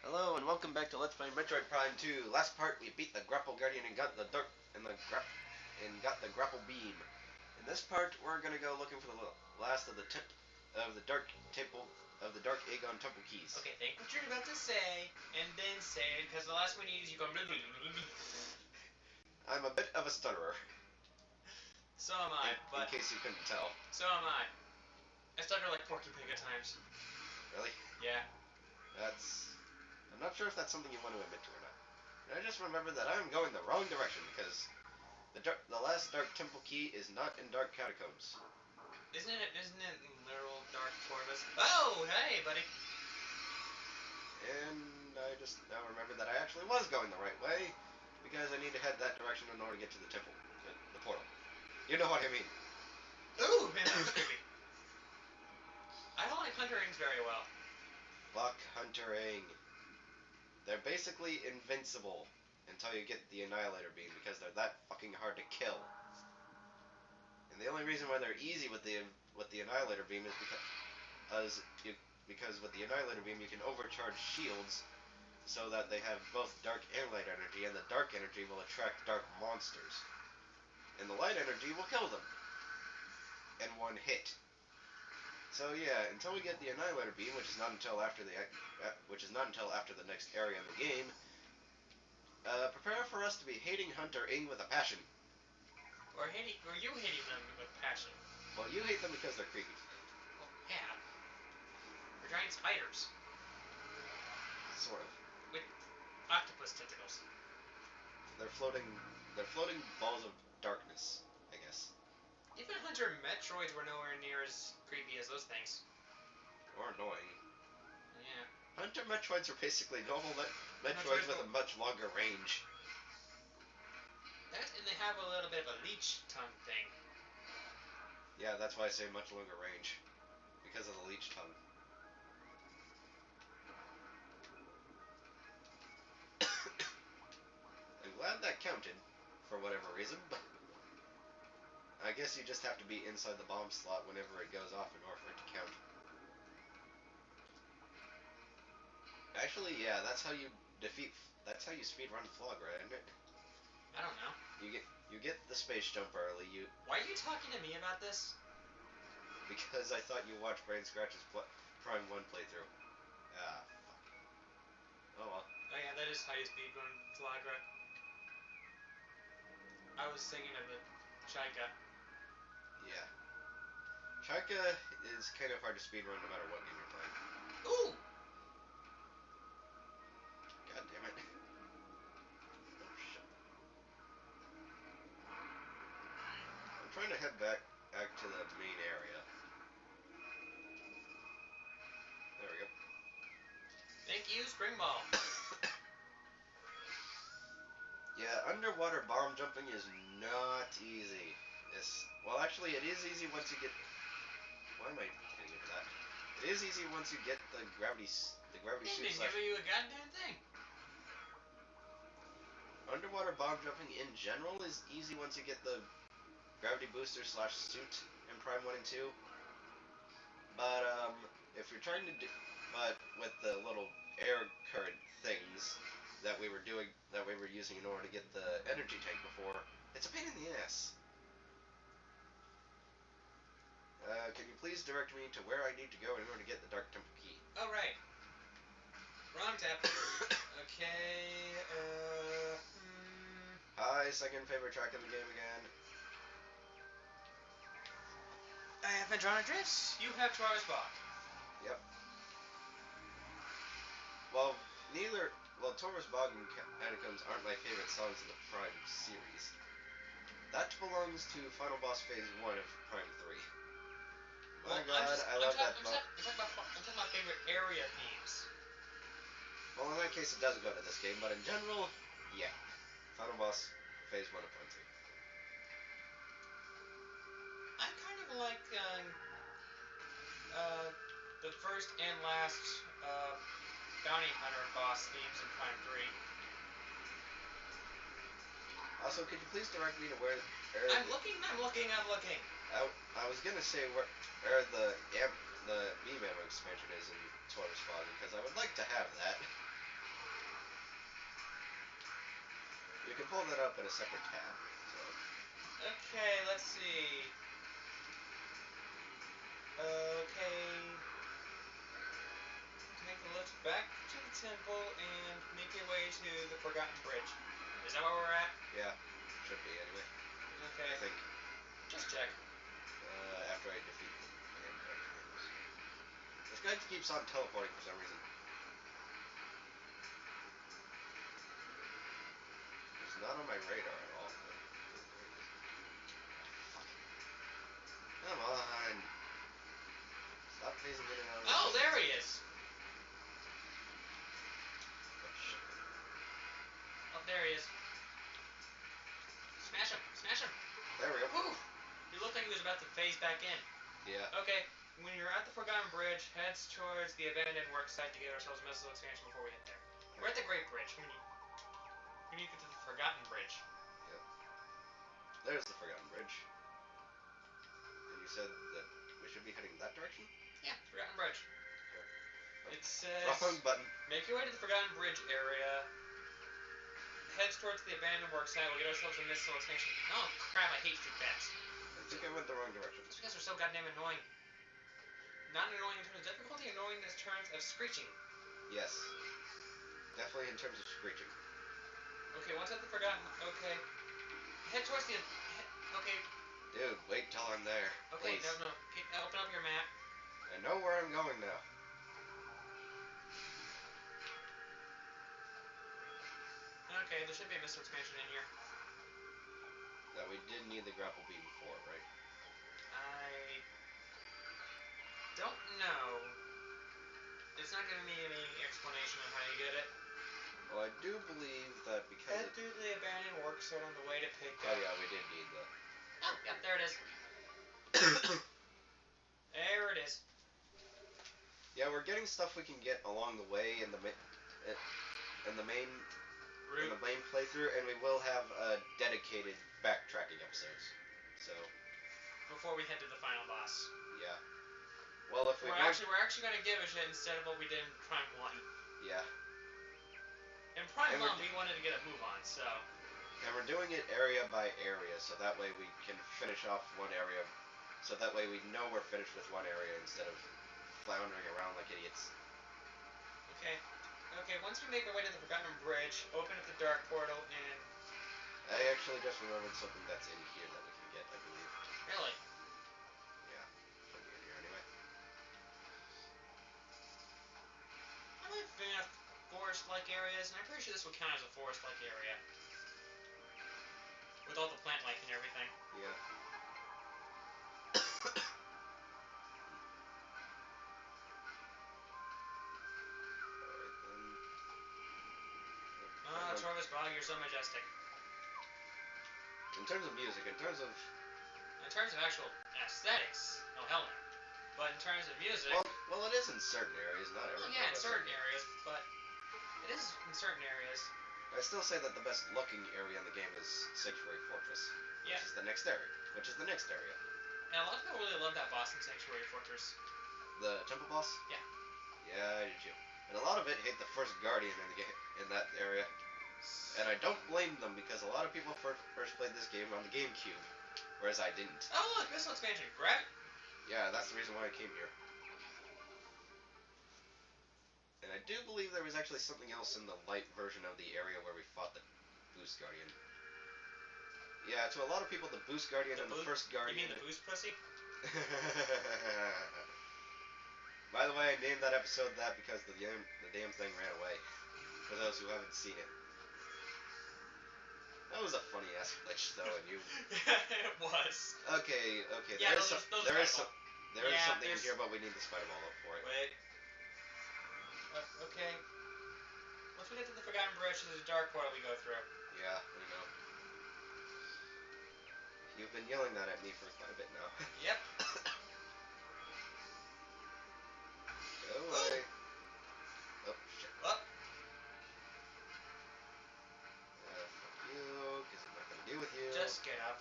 Hello and welcome back to Let's Play Metroid Prime 2. Last part we beat the Grapple Guardian and got the Grapple Beam. In this part we're gonna go looking for the last of the Dark Temple of the Dark Aegon Temple keys. Okay, think what you're about to say, and then say it, because the last one you use, you go. I'm a bit of a stutterer. So am I, in case you couldn't tell. So am I. I stutter like Porky Pig at times. Really? Yeah. I'm not sure if that's something you want to admit to or not. And I just remember that I'm going the wrong direction because the last Dark Temple key is not in Dark Catacombs. Isn't it literal Dark Torvus? Oh, hey, buddy. And I just now remember that I actually was going the right way because I need to head that direction in order to get to the temple, the portal. You know what I mean. Ooh, man, that was creepy. I don't like Hunter Rings very well. Fuck Hunter Ring. They're basically invincible until you get the Annihilator Beam because they're that fucking hard to kill. And the only reason why they're easy with the Annihilator Beam is because with the Annihilator Beam you can overcharge shields so that they have both dark and light energy, and the dark energy will attract dark monsters. And the light energy will kill them in one hit. So yeah, until we get the Annihilator Beam, which is not until after the next area in the game, prepare for us to be hating Hunter Ing with a passion. Or you hating them with passion. Well, you hate them because they're creepy. Well, yeah. They're giant spiders. Sort of. With octopus tentacles. They're floating balls of darkness, I guess. Even Hunter Metroids were nowhere near as creepy as those things. Or annoying. Yeah. Hunter Metroids are basically normal Metroids with a much longer range. That, and they have a little bit of a leech tongue thing. Yeah, that's why I say much longer range. Because of the leech tongue. I'm glad that counted, for whatever reason, but I guess you just have to be inside the bomb slot whenever it goes off in order for it to count. Actually, yeah, that's how you speedrun Flog, right, isn't it? I don't know. You get the space jump early, Why are you talking to me about this? Because I thought you watched Brain Scratch's Prime 1 playthrough. Ah, fuck. Oh well. Oh yeah, that is how you speedrun Flagra. I was thinking of it. Chaika. Yeah. Chaika is kind of hard to speedrun no matter what game you're playing. Ooh! God damn it. Oh shit. I'm trying to head back to the main area. There we go. Thank you, Spring Ball. Yeah, underwater bomb jumping is not easy. Well, actually, it is easy once you get... Why am I getting into that? It is easy once you get the gravity suit. Didn't give you a goddamn thing. Underwater bomb jumping in general is easy once you get the gravity booster / suit in Prime 1 and 2. But, if you're trying to do... But with the little air current things that we were using in order to get the energy tank before, it's a pain in the ass. Can you please direct me to where I need to go in order to get the Dark Temple key? Oh, right. Wrong tap. Okay, Hi, second favorite track in the game again. I haven't drawn a dress. You have Travis Bach. Yep. Well, Taurus Bog and Catacombs aren't my favorite songs in the Prime series. That belongs to Final Boss Phase 1 of Prime 3. My god, I love that song. I'm talking about favorite area themes. Well, in that case it doesn't go to this game, but in general, yeah. Final Boss Phase 1 of Prime 3. I kind of like the first and last Bounty Hunter boss themes in Prime 3. Also, could you please direct me to where... I'm looking. I was gonna say where the beam ammo expansion is in Taurus Bog, because I would like to have that. pull that up in a separate tab. So. Okay, let's see. Okay. Take a lift back to the temple and make your way to the Forgotten Bridge. Is that where we're at? Yeah. Should be, anyway. Okay. I think. Just check. After I defeat the band things. This guy keeps on teleporting for some reason. He's not on my radar at all. But there he is. Oh, fuck. Come on. Stop phasing in and out of the Oh, there distance. he is. Oh, shit. Oh, there he is. Smash him. Smash him. There we go. Whew. He looked like he was about to phase back in. Yeah. Okay. When you're at the Forgotten Bridge, heads towards the abandoned work site to get ourselves a missile expansion before we hit there. We're at the Great Bridge. We need to get to the Forgotten Bridge. Yep. There's the Forgotten Bridge. And you said that we should be heading that direction? Yeah, Forgotten Bridge. Okay. It says... Wrong button. Make your way to the Forgotten Bridge area. Heads towards the abandoned work site. We'll get ourselves a missile expansion. Oh, crap. I hate street bats. I think I went the wrong direction. These guys are so goddamn annoying. Not annoying in terms of difficulty, annoying in terms of screeching. Yes. Definitely in terms of screeching. Okay, once at the Forgotten... Okay. Head towards the... Okay. Dude, wait till I'm there. Okay, Please. no. Open up your map. I know where I'm going now. Okay, there should be a missile expansion in here. That we did need the grapple beam for, right? I... don't know. It's not giving me any explanation on how you get it. Well, I do believe that because Head to the abandoned work site on the way to pick up... Oh yeah, we did need the... Oh, yep, there it is. There it is. Yeah, we're getting stuff we can get along the way in the main Route. in the main playthrough, and we will have dedicated backtracking episodes. So. Before we head to the final boss. Yeah. Well, if we we're actually gonna give a shit instead of what we did in Prime 1. Yeah. In Prime 1, we wanted to get a move on, so. And we're doing it area by area, so that way we can finish off one area. So that way we know we're finished with one area instead of floundering around like idiots. Okay. Okay, once we make our way to the Forgotten Bridge, open up the Dark Portal and... I actually just remembered something that's in here that we can get, I believe. Really? Yeah. Should be in here anyway. I've been in forest-like areas, and I'm pretty sure this would count as a forest-like area. With all the plant life and everything. Yeah. Ah, Travis Bog, you're so majestic. In terms of music, in terms of actual aesthetics, oh hell no. But in terms of music... Well, it is in certain areas, not everywhere. Well, yeah, in certain areas, but it is in certain areas. I still say that the best looking area in the game is Sanctuary Fortress. Yeah. Which is the next area. And a lot of people really love that boss in Sanctuary Fortress. The temple boss? Yeah. Yeah, I did too. And a lot of it hate the first guardian in the game in that area. And I don't blame them because a lot of people first played this game on the GameCube, whereas I didn't. Oh look, missile expansion, grab it. Yeah, that's the reason why I came here. And I do believe there was actually something else in the light version of the area where we fought the Boost Guardian. Yeah, to a lot of people, the Boost Guardian and the first Guardian... You mean the Boost Pussy? By the way, I named that episode that because the damn thing ran away. For those who haven't seen it. That was a funny ass glitch though, and you... It was. Okay, yeah, there is something in here, but we need the spider ball up for it. Wait. Okay. Once we get to the Forgotten Bridge, there's a dark portal we go through. Yeah, we know. You've been yelling that at me for quite a bit now. Yep. Go away. Oh, shit. Up. Fuck you, because I'm not gonna deal with you. Just get up.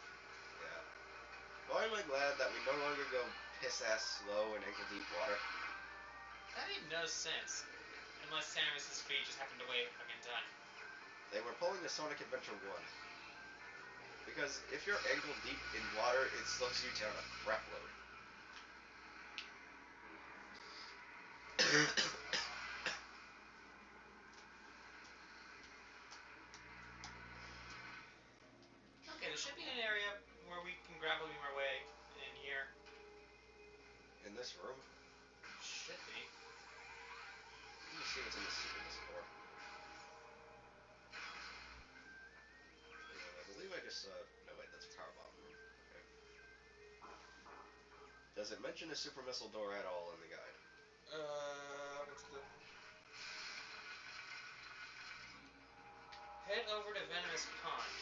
Yeah. Why am I glad that we no longer go piss-ass slow in ankle-deep water? That made no sense. Unless Samus's feet just happened to weigh a fucking ton. They were pulling a Sonic Adventure 1. Because if you're ankle deep in water, it slows you down a crap load. Okay, there should be an area where we can grapple beam our way in here. In this room? Should be. Let me see what's in the super missile door. And I believe I just saw... No, wait, that's a power bomb room. Okay. Does it mention a super missile door at all in the guide? What's the... Head over to Venomous Pond.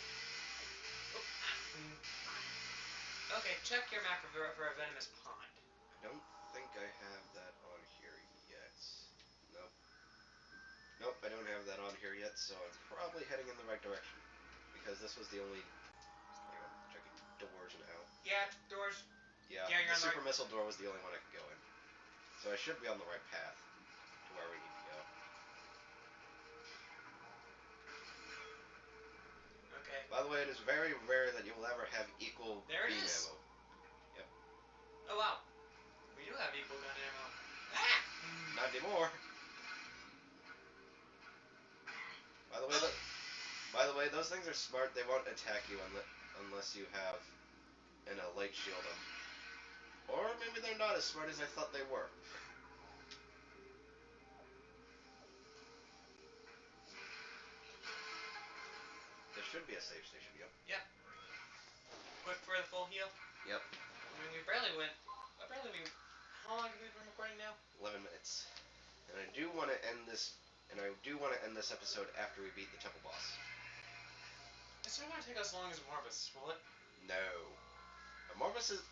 Okay, check your map for a Venomous Pond. I don't think I have that on here yet. Nope. Nope, I don't have that on here yet, so I'm probably heading in the right direction. Because this was the only... Hang on, checking doors now. Yeah, doors. Yeah, Yeah, you're the on the super right... missile door was the only one I could go in. So I should be on the right path to where we need to go. Okay. By the way, it is very rare that you will ever have equal There it beam is. ammo. Yep. Oh wow. We do have equal gun ammo. Ah! Not anymore. By the way, those things are smart. They won't attack you unless you have a light shield them. Or maybe they're not as smart as I thought they were. There should be a save station. Yep. Yep. Quick for the full heal. Yep. I mean, we barely went. How long have we been recording now? 11 minutes. And I do want to end this. And I do want to end this episode after we beat the temple boss. It's not going to take us as long as Morbus, will it? No. Morbus is...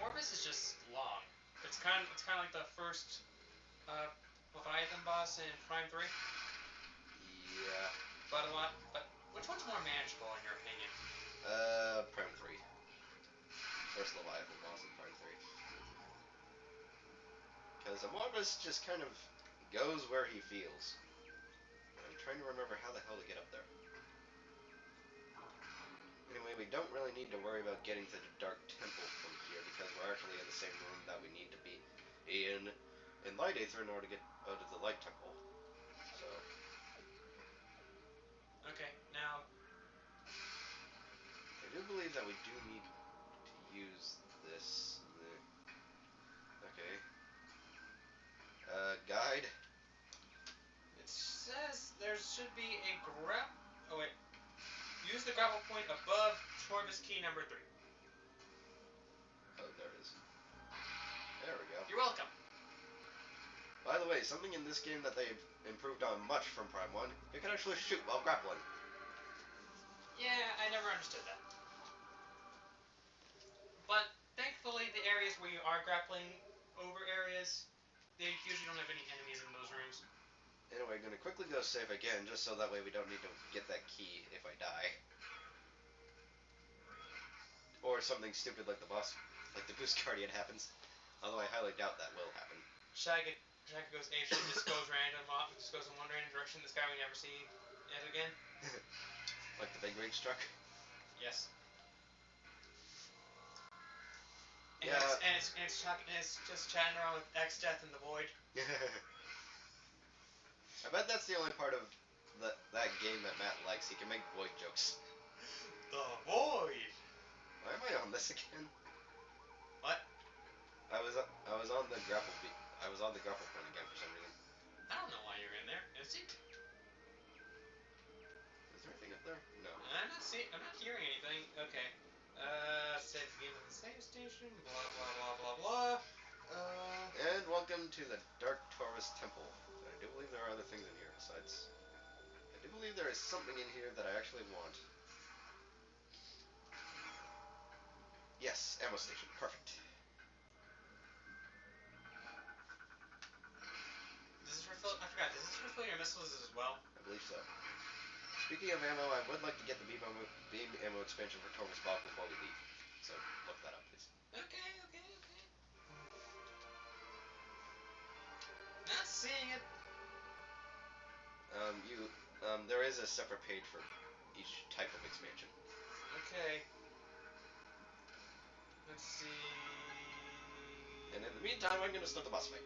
Morbus is just long. It's kind of like the first Leviathan boss in Prime 3. Yeah. But which one's more manageable in your opinion? Prime 3. First Leviathan boss in Prime 3. Because Morbus just kind of goes where he feels. I'm trying to remember how the hell to get up there. Anyway, we don't really need to worry about getting to the Dark Temple from here, because we're actually in the same room that we need to be in Light Aether in order to get out of the Light Temple. So... Okay, now... I do believe that we do need to use this... Okay. Guide. It says there should be a Oh wait. Use the grapple point above Morbus key number 3. Oh, there it is. There we go. You're welcome. By the way, something in this game that they've improved on much from Prime 1, you can actually shoot while grappling. Yeah, I never understood that. But thankfully, the areas where you are grappling over areas, they usually don't have any enemies in those rooms. Anyway, I'm going to quickly go save again, just so that way we don't need to get that key if I die. Or something stupid like the boss, like the Boost Guardian happens. Although I highly doubt that will happen. Shaggy goes apeshit, just goes random off, just goes in one random direction. This guy we never see yet again. Like the big rage truck? Yes. And Yeah. it's just chatting around with X, Death, and the Void. I bet that's the only part of that game that Matt likes. He can make Void jokes. The Void! Why am I on this again? What? I was on the grapple point again for some reason. I don't know why you're in there. Is it? Is there anything up there? No. I'm not hearing anything. Okay. Save the game at the save station. Blah blah blah blah blah. And welcome to the Dark Taurus Temple. I do believe there are other things in here besides... I do believe there is something in here that I actually want. Yes, ammo station. Perfect. Does this refill? I forgot. Does this refill your missiles as well? I believe so. Speaking of ammo, I would like to get the beam ammo expansion for Taurus Bog before we leave. So look that up, please. Okay. Not seeing it. There is a separate page for each type of expansion. Okay. Let's see. And in the meantime, I'm gonna start the boss fight.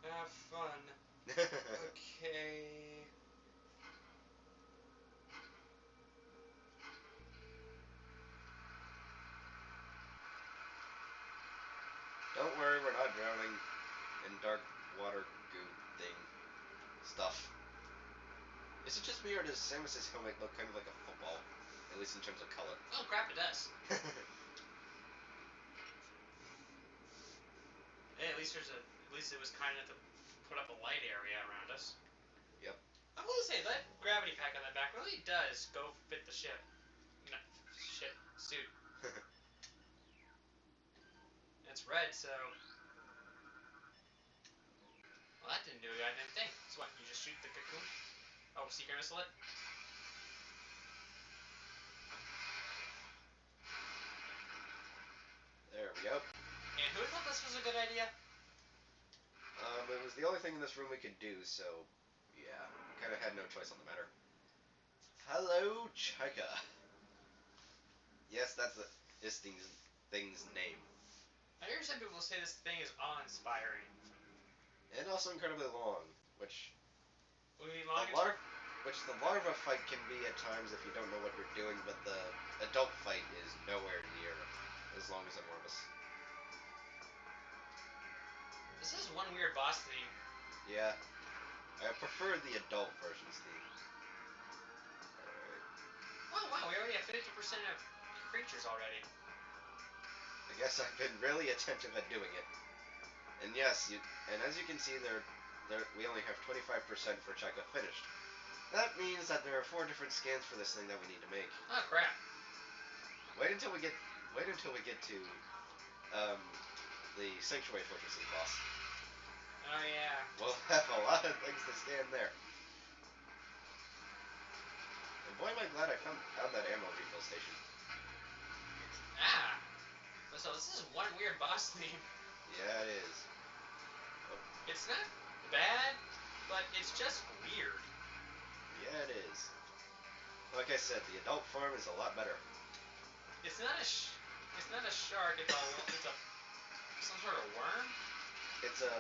Have fun. Okay. Don't worry, we're not drowning in dark water goo thing stuff. Is it just me, or does Samus's helmet look kind of like a football? At least in terms of color. Oh crap! It does. Hey, at least there's a. At least it was kind enough to put up a light area around us. Yep. I will say that gravity pack on that back really does go fit the ship. No, ship suit. It's red, so. Well, that didn't do a goddamn thing. So what? You just shoot the cocoon? Oh, secret missile it? There we go. And who thought this was a good idea? It was the only thing in this room we could do, so yeah, kind of had no choice on the matter. Hello, Chica. Yes, that's this thing's name. I hear some people say this thing is awe-inspiring. And also incredibly long, which Will you the long larva, the larva fight can be at times if you don't know what you're doing, but the adult fight is nowhere near as long as enormous. This is one weird boss theme. Yeah, I prefer the adult version's theme. Oh wow, we already have 50% of creatures already. I guess I've been really attentive at doing it. And yes, and as you can see, we only have 25% for Cheka finished. That means that there are 4 different scans for this thing that we need to make. Oh crap! Wait until we get to the Sanctuary Fortress boss. Oh yeah. We'll have a lot of things to scan there. And boy, am I glad I found that ammo refill station. Ah. So this is one weird boss theme. Yeah, it is. Oh. It's not bad, but it's just weird. Yeah, it is. Like I said, the adult form is a lot better. It's not a shark. It's a some sort of worm. It's a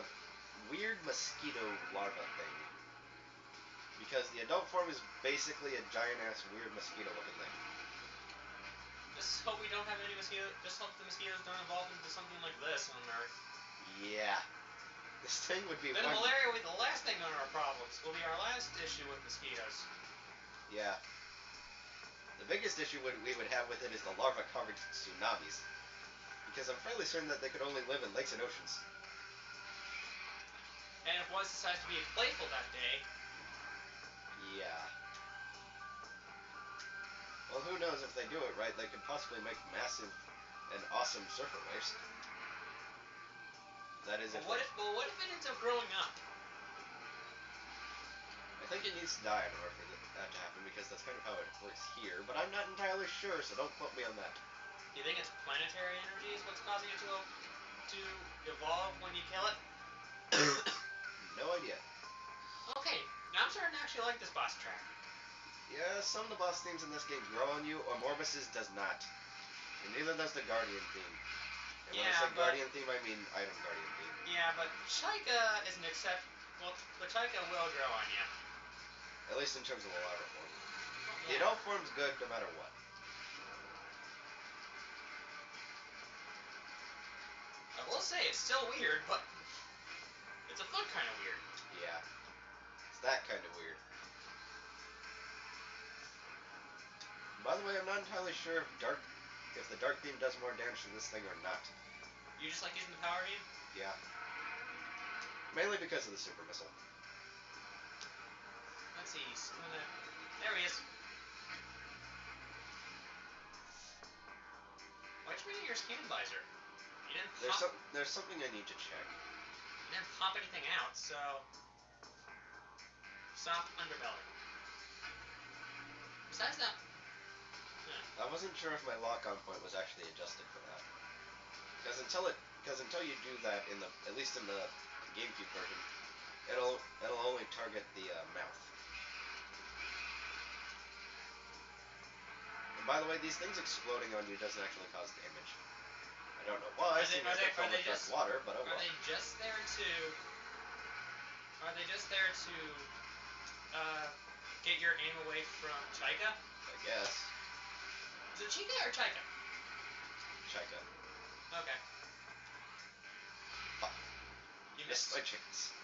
weird mosquito larva thing. Because the adult form is basically a giant ass weird mosquito looking thing. Just hope we don't have any mosquitoes. Just hope the mosquitoes don't evolve into something like this on Earth. Yeah. This thing would be Then malaria will be the last thing on our problems. Will be our last issue with mosquitoes. Yeah. The biggest issue we would have with it is the larva covered tsunamis. Because I'm fairly certain that they could only live in lakes and oceans. And if one decides to be playful that day. Yeah. Well, who knows, if they do it right, they could possibly make massive and awesome surfer waves. That is, What if it ends up growing up? I think it needs to die in order for that to happen, because that's kind of how it works here, but I'm not entirely sure, so don't quote me on that. Do you think it's planetary energy is what's causing it to evolve when you kill it? No idea. Okay, now I'm starting to actually like this boss track. Yeah, some of the boss themes in this game grow on you, or Morbus's does not. And neither does the Guardian theme. And when I say Guardian theme, I mean Item Guardian theme. Yeah, but Chika is an well, the Chika will grow on you. At least in terms of the larva form. Yeah. The adult form's good no matter what. I will say, it's still weird, but it's a fun kind of weird. Yeah. It's that kind of weird. By the way, I'm not entirely sure if the dark theme does more damage to this thing or not. You just like using the power beam? Yeah. Mainly because of the super missile. Let's see. There he is. Why'd you bring your scan visor? You didn't pop. There's something I need to check. You didn't pop anything out, so. Soft underbelly. Besides that. I wasn't sure if my lock-on point was actually adjusted for that. Because until you do that at least in the GameCube version, it'll only target the mouth. By the way, these things exploding on you doesn't actually cause damage. I don't know why, seeing as they're filled with dark water, but oh well. Are they just there to... Are they just there to... get your aim away from Chica? I guess. Is it Chica or Chica? Chica. Okay. Fuck. You missed. My chance.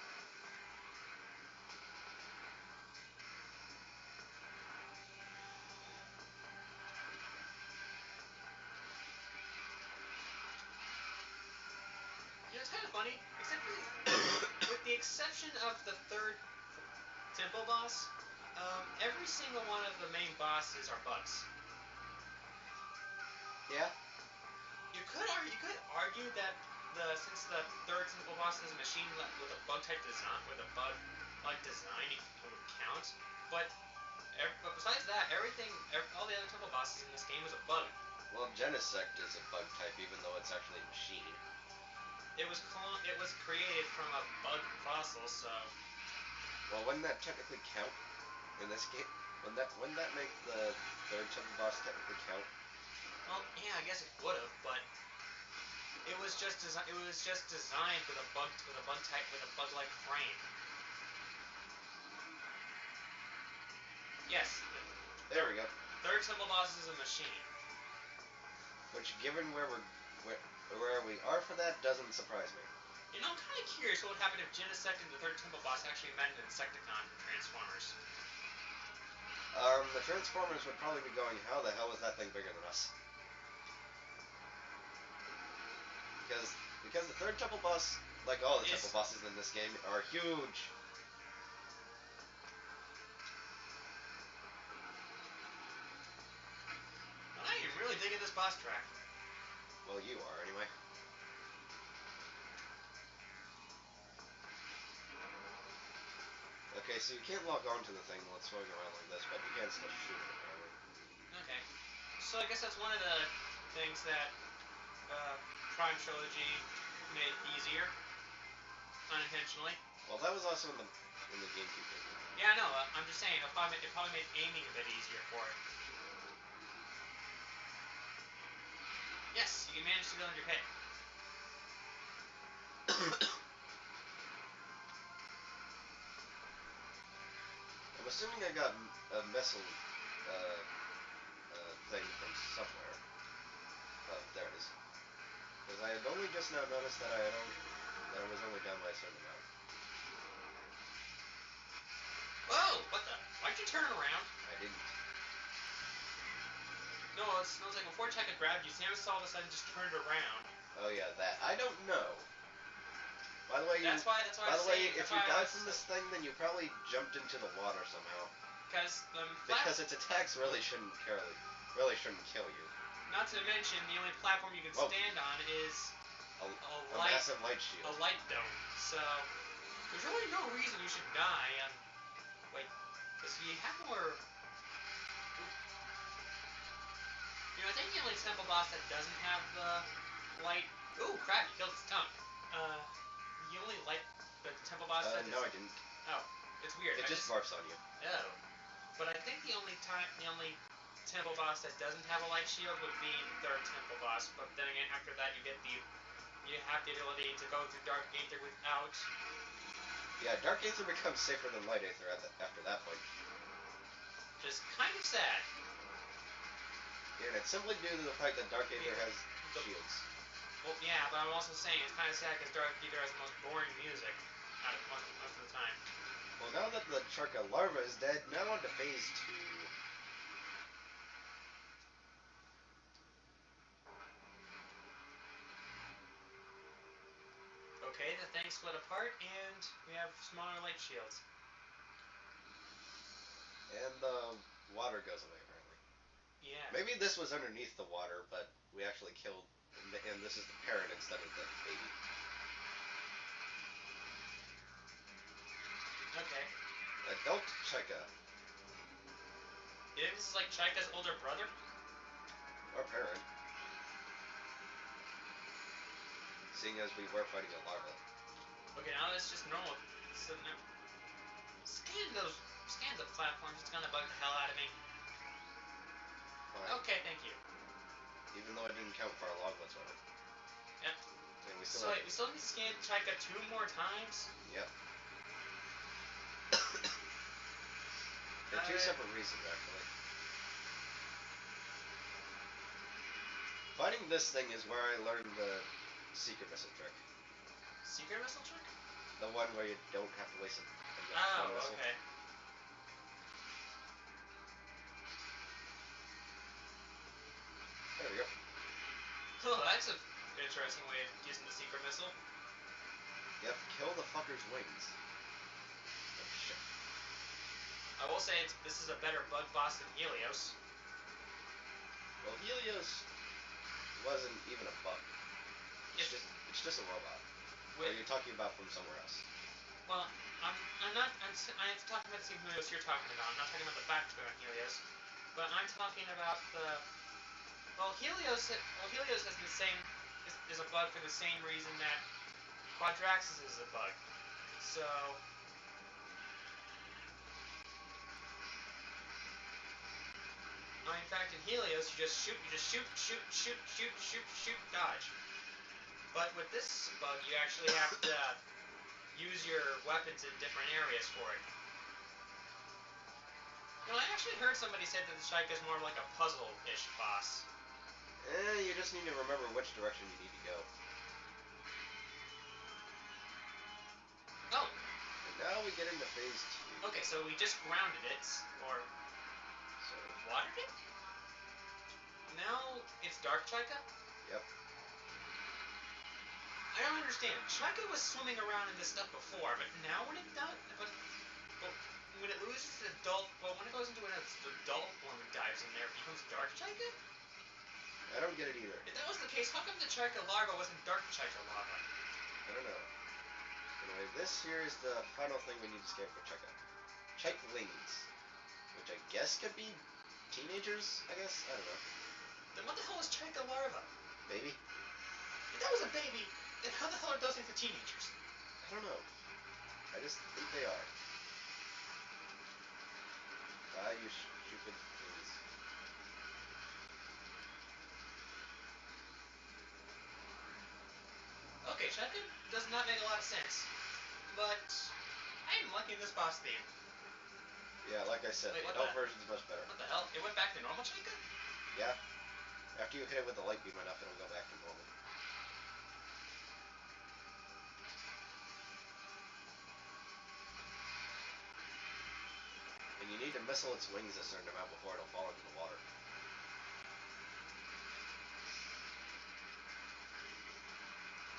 You know, it's kind of funny, except for with the exception of the third temple boss, every single one of the main bosses are bugs. Yeah. You could argue that since the third temple boss is a machine with a bug type design, with a bug like design, it would count. But besides that, all the other temple bosses in this game is a bug. Well, Genesect is a bug type, even though it's actually a machine. It was created from a bug fossil, so. Well, wouldn't that technically count in this game? Wouldn't that make the third temple boss technically count? Well, yeah, I guess it would have, but it was just designed with a bug type with a bug-like frame. Yes. There we go. Third temple boss is a machine. Which, given where we are for that, doesn't surprise me. You know, I'm kind of curious what would happen if Genesect and the third temple boss actually met an Insecticon from Transformers. The Transformers would probably be going, how the hell is that thing bigger than us? Because the third temple boss, like all the temple bosses in this game, are huge. I am really digging this boss track. Well, you are, anyway. Okay, so you can't log on to the thing while it's swinging around like this, but you can still shoot it, apparently. Okay. So I guess that's one of the things that Prime Trilogy made easier. Unintentionally. Well, that was also in the GameCube version. Yeah, I know. I'm just saying, it probably made aiming a bit easier for it. Yes, you managed to go in your head. I'm assuming I got a missile thing from somewhere. Oh, there it is. Because I had only just now noticed that I was only down by a certain amount. Whoa! What the? Why'd you turn around? I didn't. No, it smells like before Chica grabbed you, Samus all of a sudden just turned around. Oh yeah, that. I don't know. By the way, if you died from this thing, then you probably jumped into the water somehow. Because its attacks really shouldn't kill you. Not to mention, the only platform you can stand on is a massive light shield. A light dome. So there's really no reason you should die. Wait, does he have more? You know, I think the only temple boss that doesn't have the light. Ooh, crap! He killed his tongue. The only the temple boss that no, I didn't. Oh, it's weird. It just barfs on you. Oh, but I think the only temple boss that doesn't have a light shield would be the third temple boss. But then again, after that, you have the ability to go through Dark Aether without. Yeah, Dark Aether becomes safer than Light Aether after that point. Which is kind of sad. Yeah, and it's simply due to the fact that Dark Aether has shields. Well, yeah, but I'm also saying it's kind of sad because Dark Aether has the most boring music out of most of the time. Well, now that the Charka larva is dead, now on to phase 2. Okay, the thing split apart, and we have smaller light shields. And the water goes away, apparently. Yeah. Maybe this was underneath the water, but we actually killed, and this is the parent instead of the baby. Okay. Adult Chica. You think this is like Chica's older brother? Or parent. Seeing as we were fighting a larva. Okay, now that's just normal. So now, scan the platforms. It's gonna bug the hell out of me. fine. Okay, thank you. Even though I didn't count for our log whatsoever. Yep. And we still So have... wait, we still need to scan Chika 2 more times? Yep. For 2 separate reasons, actually. Fighting this thing is where I learned the secret missile trick. Secret missile trick? The one where you don't have to waste one Oh, missile. okay. There we go. Oh, that's an interesting way of using the secret missile. Yep, kill the fucker's wings. Oh, shit. I will say this is a better bug boss than Helios. Well, Helios wasn't even a bug. It's It's just a robot. Or with are you talking about from somewhere else? well, I'm not I'm talking about the same Helios you're talking about. I'm not talking about the backstory on Helios, but I'm talking about the Helios has the same is a bug for the same reason that Quadraxis is a bug. So in fact in Helios you just shoot, dodge. But with this bug you actually have to use your weapons in different areas for it. You know, I actually heard somebody say that the Shrike is more like a puzzle-ish boss. You just need to remember which direction you need to go. Oh. And now we get into phase 2. Okay, so we just grounded it, or watered it? Now it's Dark Chika? Yep. I don't understand. Chika was swimming around in this stuff before, but now when it does, but when it loses its adult, when it goes into its adult form and dives in there, it becomes Dark Chika? I don't get it either. If that was the case, how come the Chika larva wasn't Dark Chika larva? I don't know. Anyway, this here is the final thing we need to scan for Chika. Chikelings. Which I guess could be teenagers, I guess? I don't know. Then what the hell is Chika larva? Baby? If that was a baby, then how the hell are those things for teenagers? I don't know. I just think they are. Die, you stupid things. Okay, Chika does not make a lot of sense. But I'm liking this boss theme. Yeah, like I said, Wait, the adult version's much better. What the hell? It went back to normal Chika? Yeah. After you hit it with the light beam enough, it'll go back to normal. And you need to missile its wings a certain amount before it'll fall into the water.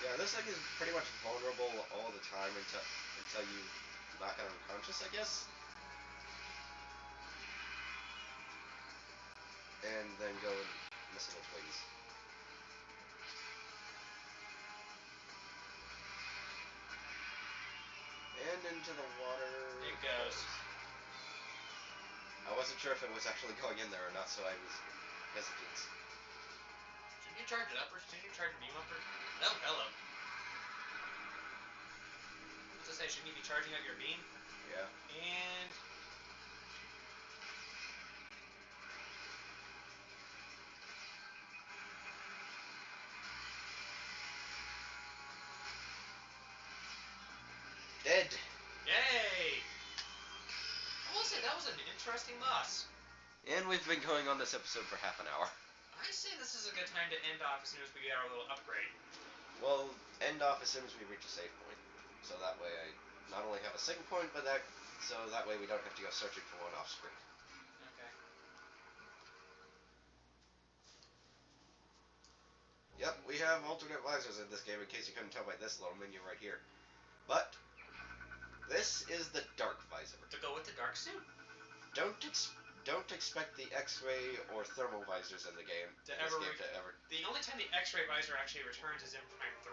Yeah, this thing is pretty much vulnerable all the time until you knock it unconscious, I guess. And then go and missile its wings. And into the water It goes. I wasn't sure if it was actually going in there or not, so I was hesitant. Shouldn't you charge it up, or shouldn't you charge your beam up? Oh, hello. What's it say? Shouldn't you be charging up your beam? Yeah. And Dead! yay! I will say that was an interesting boss. And we've been going on this episode for half an hour. I say this is a good time to end off as soon as we get our little upgrade. Well, end off as soon as we reach a save point. So that way I not only have a second point, but that way we don't have to go searching for one off screen. Okay. Yep, we have alternate visors in this game, in case you couldn't tell by this little menu right here. But this is the dark visor. To go with the dark suit? Don't expect the X-ray or thermal visors in the game to ever. The only time the X-ray visor actually returns is in Prime 3.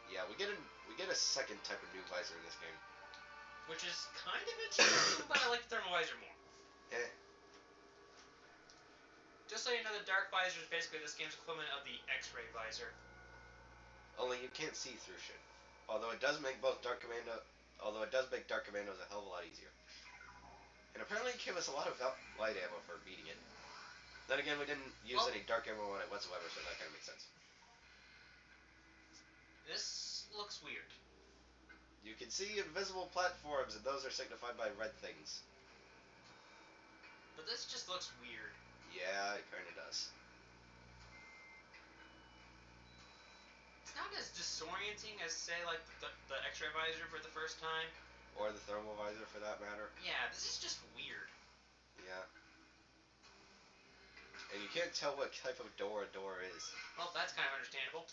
Yeah, we get a second type of new visor in this game, which is kind of interesting, but I like the thermal visor more. Eh. Just so you know, the dark visor is basically this game's equivalent of the X-ray visor. Only you can't see through shit. Although it does make Dark Commandos a hell of a lot easier. And apparently it gave us a lot of light ammo for beating it. Then again, we didn't use any dark ammo on it whatsoever, so that kind of makes sense. This looks weird. You can see invisible platforms, and those are signified by red things. But this just looks weird. Yeah, it kind of does. It's not as disorienting as, say, like, the X-ray visor for the first time. Or the thermal visor, for that matter. Yeah, this is just weird. Yeah. And you can't tell what type of door a door is. Well, that's kind of understandable.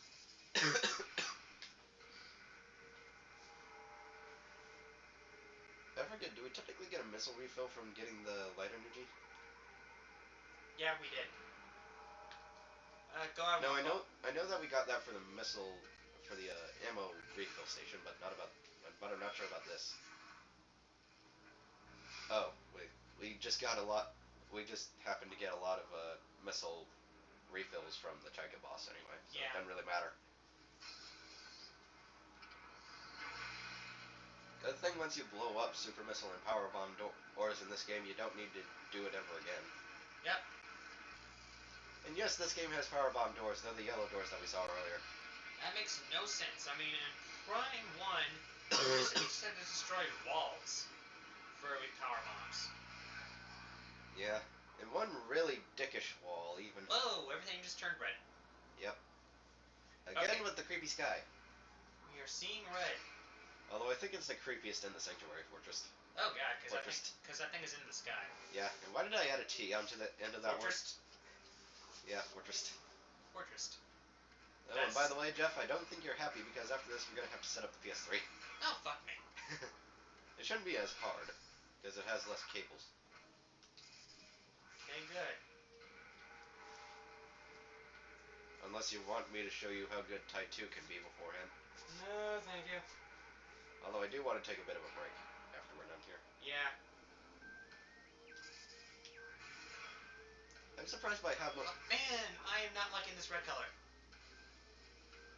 I forget, do we typically get a missile refill from getting the light energy? Yeah, we did. Go ahead. No, I know that we got that for the missile, for the ammo refill station, but I'm not sure about this. Oh, we just got a lot. We just happened to get a lot of missile refills from the Giga boss anyway, so Yeah. it doesn't really matter. Good thing once you blow up Super Missile and Power Bomb doors in this game, you don't need to do it ever again. Yep. And yes, this game has Power Bomb doors. They're the yellow doors that we saw earlier. That makes no sense. I mean, in Prime 1, you just had to destroy walls with power bombs. Yeah. And one really dickish wall, even. Whoa, everything just turned red. Yep. Again Okay. with the creepy sky. We are seeing red. Although I think it's the creepiest in the Sanctuary Fortress. Oh god, because that thing is in the sky. Yeah, and why did I add a T onto the end of that Fortress. word? Yeah, Fortress. Fortress. Oh, and by the way, Jeff, I don't think you're happy because after this you're going to have to set up the PS3. Oh, fuck me. It shouldn't be as hard, because it has less cables. Okay, good. Unless you want me to show you how good Type 2 can be beforehand. No, thank you. Although I do want to take a bit of a break after we're done here. Yeah. I'm surprised by how much... Man, I am not liking this red color.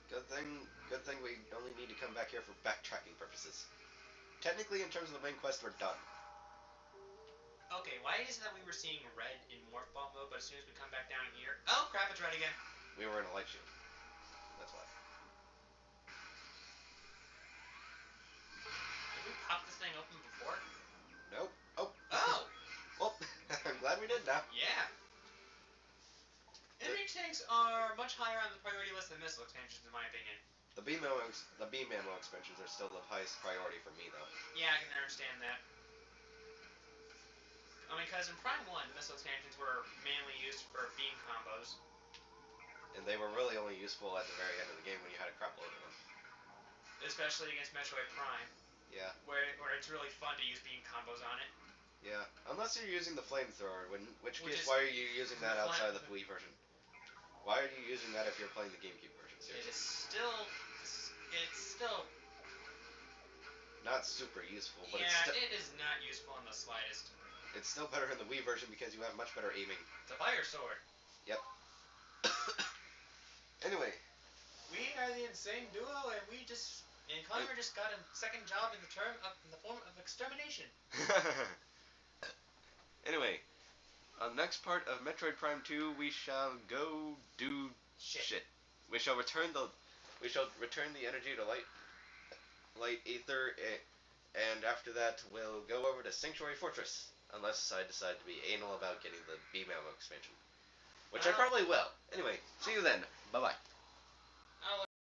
Good thing we only need to come back here for backtracking purposes. Technically, in terms of the main quest, we're done. Okay, why is it that we were seeing red in Morph Ball mode, but as soon as we come back down here... Oh, crap, it's red again. We were in a light shield. That's why. Did we pop this thing open before? Nope. Oh. Oh! Well, I'm glad we did now. Yeah. Energy tanks are much higher on the priority list than missile expansions, in my opinion. The beam ammo expansions are still the highest priority for me, though. Yeah, I can understand that. I mean, because in Prime 1, the missile expansions were mainly used for beam combos. And they were really only useful at the very end of the game when you had a crap load of them. Especially against Metroid Prime. Yeah. Where it's really fun to use beam combos on it. Yeah. Unless you're using the flamethrower, in which case, why are you using that outside of the Wii version? Why are you using that if you're playing the GameCube version? Seriously. It's still... Not super useful, but it is not useful in the slightest. It's still better in the Wii version because you have much better aiming. It's a fire sword. Yep. Anyway. We are the insane duo, and Connor just got a second job in the form of extermination. Anyway, on the next part of Metroid Prime 2, we shall go do shit. We shall return the energy to light ether, and after that we'll go over to Sanctuary Fortress, unless I decide to be anal about getting the beam ammo expansion, which I probably will. Anyway, see you then.